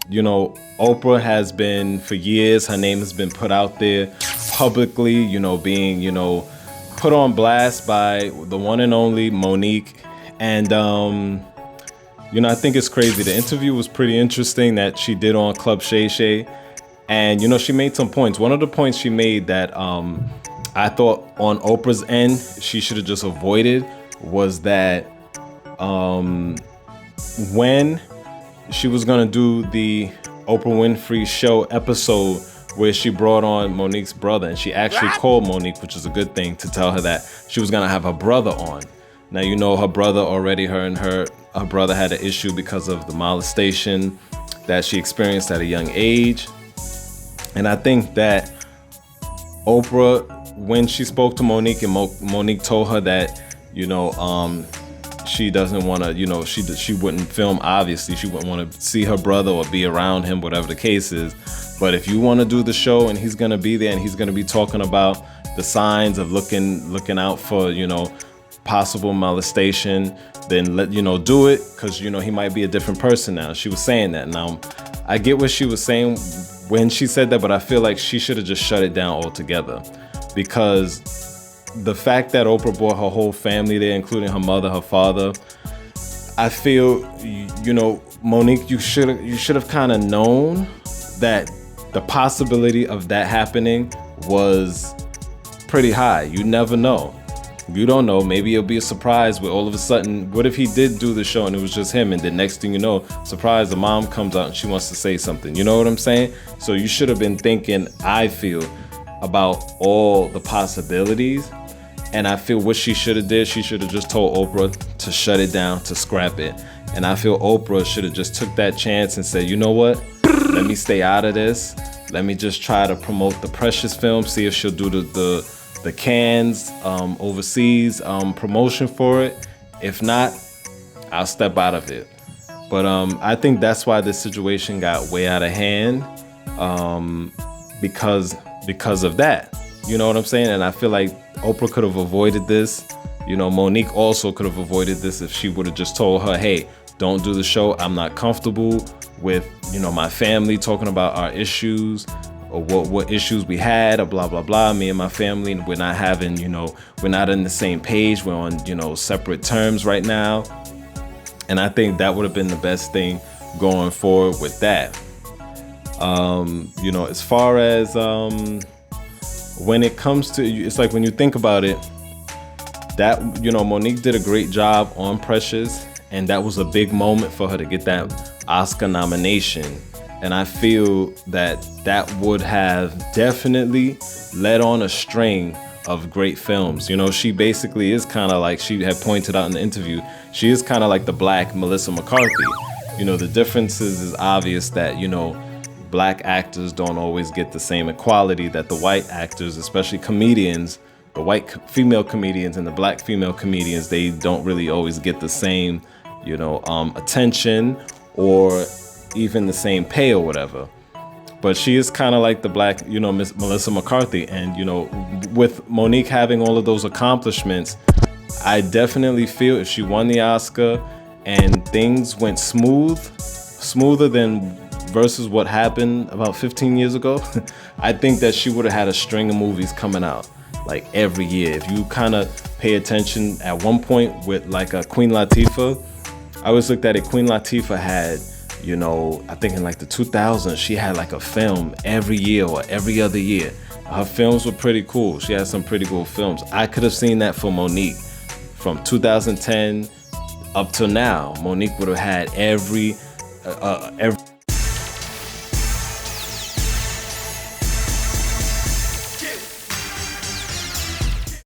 You know, Oprah has been, for years, her name has been put out there publicly, you know, being, you know, put on blast by the one and only Monique. And, you know, I think it's crazy. The interview was pretty interesting that she did on Club Shay Shay. And, you know, she made some points. One of the points she made that I thought on Oprah's end, she should have just avoided was that when she was going to do the Oprah Winfrey show episode where she brought on Monique's brother, and she actually called Monique, which is a good thing, to tell her that she was going to have her brother on. Now, you know, her brother already, her brother had an issue because of the molestation that she experienced at a young age. And I think that Oprah, when she spoke to Monique and Monique told her that, you know, she doesn't want to, you know, she wouldn't film, obviously. She wouldn't want to see her brother or be around him, whatever the case is. But if you want to do the show and he's going to be there and he's going to be talking about the signs of looking out for, you know, possible molestation, then do it, because, you know, he might be a different person now. She was saying that. Now, I get what she was saying when she said that, but I feel like she should have just shut it down altogether, because the fact that Oprah brought her whole family there, including her mother, her father, I feel, you know, Monique, you should have kind of known that the possibility of that happening was pretty high. You never know. You don't know. Maybe it'll be a surprise where all of a sudden, what if he did do the show and it was just him, and the next thing you know, surprise, the mom comes out and she wants to say something. You know what I'm saying? So you should have been thinking, I feel, about all the possibilities. And I feel what she should have did, she should have just told Oprah to shut it down, to scrap it. And I feel Oprah should have just took that chance and said, you know what? Let me stay out of this. Let me just try to promote the Precious film, see if she'll do the Cannes overseas promotion for it. If not, I'll step out of it. But I think that's why this situation got way out of hand, because of that. You know what I'm saying? And I feel like Oprah could have avoided this. You know, Monique also could have avoided this if she would have just told her, hey, don't do the show. I'm not comfortable with, you know, my family talking about our issues or what issues we had or blah, blah, blah. Me and my family, we're not having, you know, we're not on the same page. We're on, you know, separate terms right now. And I think that would have been the best thing going forward with that. You know, as far as when it comes to, it's like when you think about it, that, you know, Monique did a great job on Precious, and that was a big moment for her to get that Oscar nomination. And I feel that that would have definitely led on a string of great films. You know, she basically is kind of like, she had pointed out in the interview, she is kind of like the Black Melissa McCarthy. You know, the differences is obvious that, you know, Black actors don't always get the same equality that the white actors, especially comedians, the white female comedians and the Black female comedians, they don't really always get the same, you know, attention or even the same pay or whatever. But she is kind of like the Black, you know, Miss Melissa McCarthy. And, you know, with Monique having all of those accomplishments, I definitely feel if she won the Oscar and things went smoother than versus what happened about 15 years ago, I think that she would have had a string of movies coming out like every year. If you kind of pay attention, at one point with like a Queen Latifah, I always looked at it, Queen Latifah had, you know, I think in like the 2000s, she had like a film every year or every other year. Her films were pretty cool. She had some pretty cool films. I could have seen that for Monique. From 2010 up till now, Monique would have had every